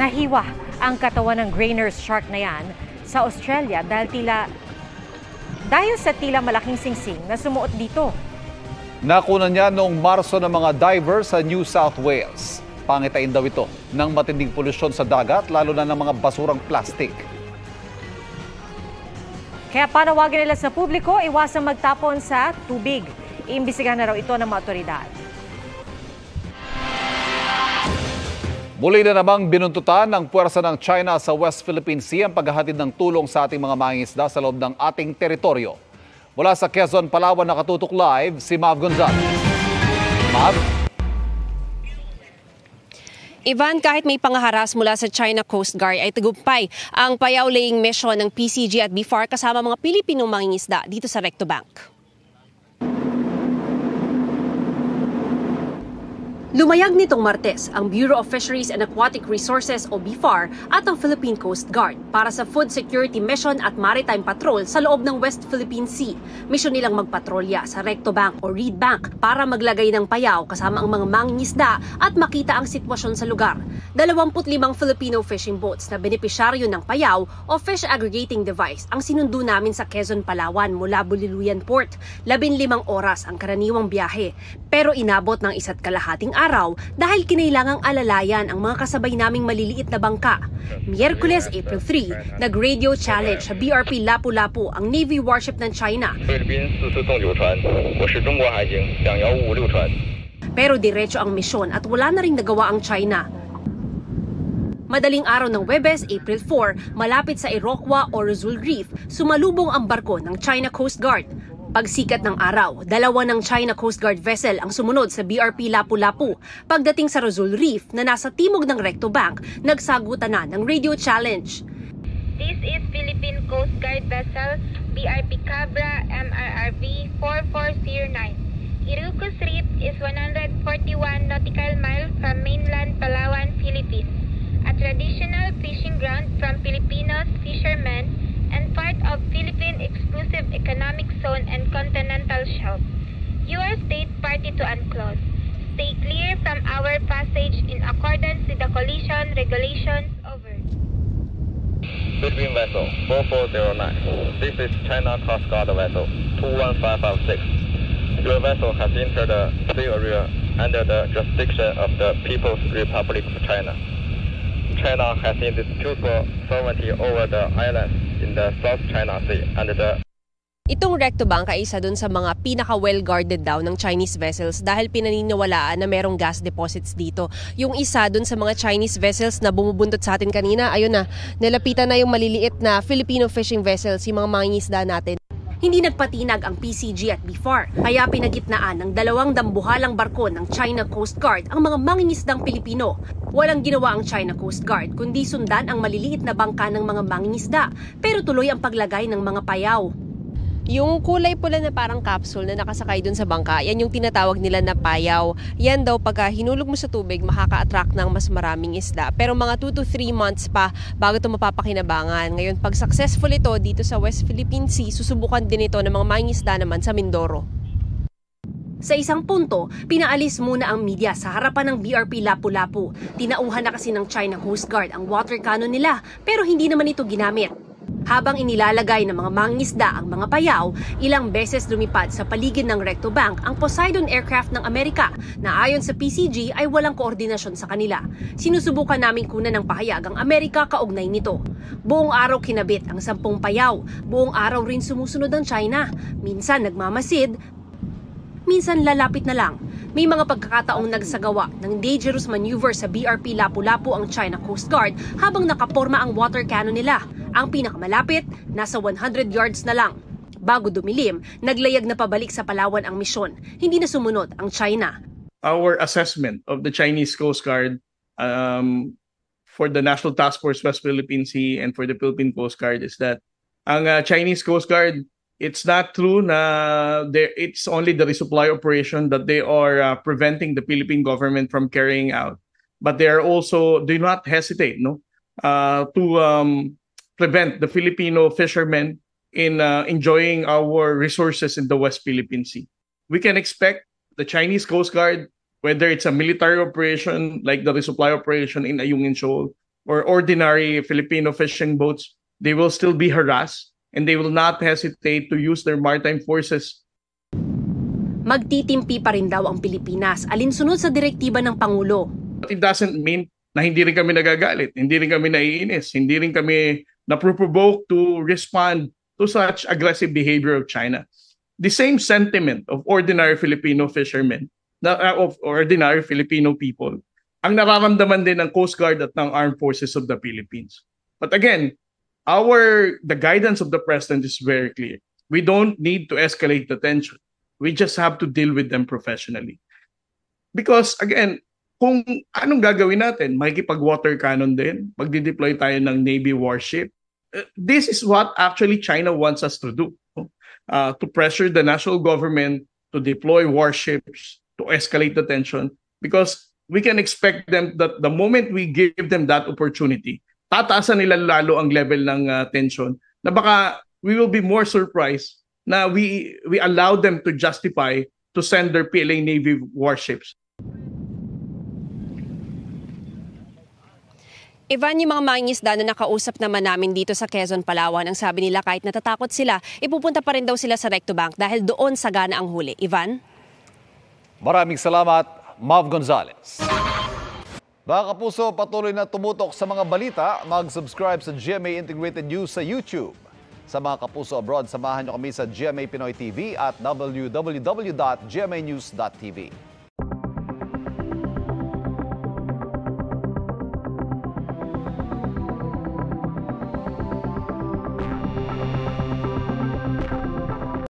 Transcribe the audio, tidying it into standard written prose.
Nahiwa ang katawan ng gray nurse shark na yan sa Australia dahil sa tila malaking singsing na sumuot dito. Nakunan niya noong Marso ng mga divers sa New South Wales. Pangitain daw ito ng matinding polusyon sa dagat, lalo na ng mga basurang plastic. Kaya panawagan nila sa publiko, iwasang magtapon sa tubig. Iimbestigahan na raw ito ng mga otoridad. Muli na namang binuntutan ng puwersa ng China sa West Philippine Sea ang paghahatid ng tulong sa ating mga mangingisda sa loob ng ating teritoryo. Mula sa Quezon, Palawan, nakatutok live si Mav Gonzalez. Mav? Ivan, kahit may pangaharas mula sa China Coast Guard ay tagumpay ang payaw-laying mission ng PCG at BFAR kasama mga Pilipinong mangingisda dito sa Recto Bank. Lumayag nitong Martes ang Bureau of Fisheries and Aquatic Resources o BFAR at ang Philippine Coast Guard para sa Food Security Mission at Maritime Patrol sa loob ng West Philippine Sea. Misyon nilang magpatrolya sa Recto Bank o Reed Bank para maglagay ng payaw kasama ang mga mangingisda at makita ang sitwasyon sa lugar. 25 Filipino fishing boats na benepisyaryo ng payaw o fish aggregating device ang sinundo namin sa Quezon, Palawan mula Buliluyan Port. 15 oras ang karaniwang biyahe pero inabot ng 1.5 araw dahil kinailangang alalayan ang mga kasabay naming maliliit na bangka. Miyerkules, April 3, nag-radio challenge sa BRP Lapu-Lapu ang Navy warship ng China. Pero diretso ang misyon at wala na ring nagawa ang China. Madaling araw ng Huwebes, April 4, malapit sa Iroquois o Rizal Reef, sumalubong ang barko ng China Coast Guard. Pagsikat ng araw, 2 ng China Coast Guard vessel ang sumunod sa BRP Lapu-Lapu. Pagdating sa Rizal Reef na nasa timog ng Recto Bank, nagsagutan na ng radio challenge. This is Philippine Coast Guard vessel BRP Cabra MRRV 4409. Ilocos Reef is 141 nautical miles from mainland Palawan, Philippines. A traditional fishing ground from Filipinos fishermen and part of Philippine Exclusive Economic Zone and Continental Shelf. You are state party to UNCLOS. Stay clear from our passage in accordance with the collision regulations. Over. Philippine vessel 4409. This is China Coast Guard vessel 21556. Your vessel has entered the sea area under the jurisdiction of the People's Republic of China. China has indisputable sovereignty over the islands in the South China Sea under the... Itong Recto Bank ay isa dun sa mga pinaka-well-guarded daw ng Chinese vessels dahil pinaniniwalaan na merong gas deposits dito. Yung isa dun sa mga Chinese vessels na bumubuntot sa atin kanina, ayun na, nalapitan na yung maliliit na Filipino fishing vessels, yung mga mangingisda natin. Hindi nagpatinag ang PCG at BFAR, kaya pinagitnaan ng 2 dambuhalang barko ng China Coast Guard ang mga mangingisdang Pilipino. Walang ginawa ang China Coast Guard kundi sundan ang maliliit na bangka ng mga mangingisda, pero tuloy ang paglagay ng mga payaw. Yung kulay pula na parang capsule na nakasakay dun sa bangka, yan yung tinatawag nila na payaw. Yan daw pagka hinulog mo sa tubig, makaka-attract ng mas maraming isda. Pero mga 2 to 3 months pa bago ito mapapakinabangan. Ngayon, pag successful ito dito sa West Philippine Sea, susubukan din ito ng mga mangingisda naman sa Mindoro. Sa isang punto, pinaalis muna ang media sa harapan ng BRP Lapu-Lapu. Tinauhan na kasi ng China Coast Guard ang water cannon nila, pero hindi naman ito ginamit. Habang inilalagay ng mga mangingisda ang mga payaw, ilang beses lumipad sa paligid ng Recto Bank ang Poseidon aircraft ng Amerika na ayon sa PCG ay walang koordinasyon sa kanila. Sinusubukan naming kunan ng pahayag ang Amerika kaugnay nito. Buong araw kinabit ang 10 payaw, buong araw rin sumusunod ang China. Minsan nagmamasid, minsan lalapit na lang. May mga pagkakataong nagsagawa ng dangerous maneuver sa BRP Lapu-Lapu ang China Coast Guard habang nakaporma ang water cannon nila. Ang pinakamalapit, nasa 100 yards na lang. Bago dumilim, naglayag na pabalik sa Palawan ang misyon. Hindi na sumunod ang China. Our assessment of the Chinese Coast Guard for the National Task Force West Philippine Sea and for the Philippine Coast Guard is that ang Chinese Coast Guard, it's not true na it's only the resupply operation that they are preventing the Philippine government from carrying out. But they are also, do not hesitate to prevent the Filipino fishermen in enjoying our resources in the West Philippine Sea. We can expect the Chinese Coast Guard, whether it's a military operation like the resupply operation in Ayungin Shoal or ordinary Filipino fishing boats, they will still be harassed and they will not hesitate to use their maritime forces. Magtitimpi pa rin daw ang Pilipinas alinsunod sa direktiba ng Pangulo. But it doesn't mean na hindi rin kami nagagalit, hindi rin kami naiinis, hindi rin kami naproprovoke to respond to such aggressive behavior of China. The same sentiment of ordinary Filipino fishermen, of ordinary Filipino people, ang nararamdaman din ng Coast Guard at ng Armed Forces of the Philippines. But again, the guidance of the President is very clear. We don't need to escalate the tension. We just have to deal with them professionally. Because again, kung anong gagawin natin, makikipag-water cannon din, magdi-deploy tayo ng Navy warship. This is what actually China wants us to do. To pressure the national government to deploy warships, to escalate the tension. Because we can expect them that the moment we give them that opportunity, tataasan nila lalo ang level ng tension na baka we will be more surprised na we allow them to justify to send their PLA Navy warships. Ivan, yung mga mangingisda na nakausap naman namin dito sa Quezon, Palawan, ang sabi nila kahit natatakot sila, ipupunta pa rin daw sila sa Recto Bank dahil doon sagana ang huli. Ivan? Maraming salamat, Mav Gonzalez. Mga kapuso, patuloy na tumutok sa mga balita. Mag-subscribe sa GMA Integrated News sa YouTube. Sa mga kapuso abroad, samahan nyo kami sa GMA Pinoy TV at www.gmanews.tv.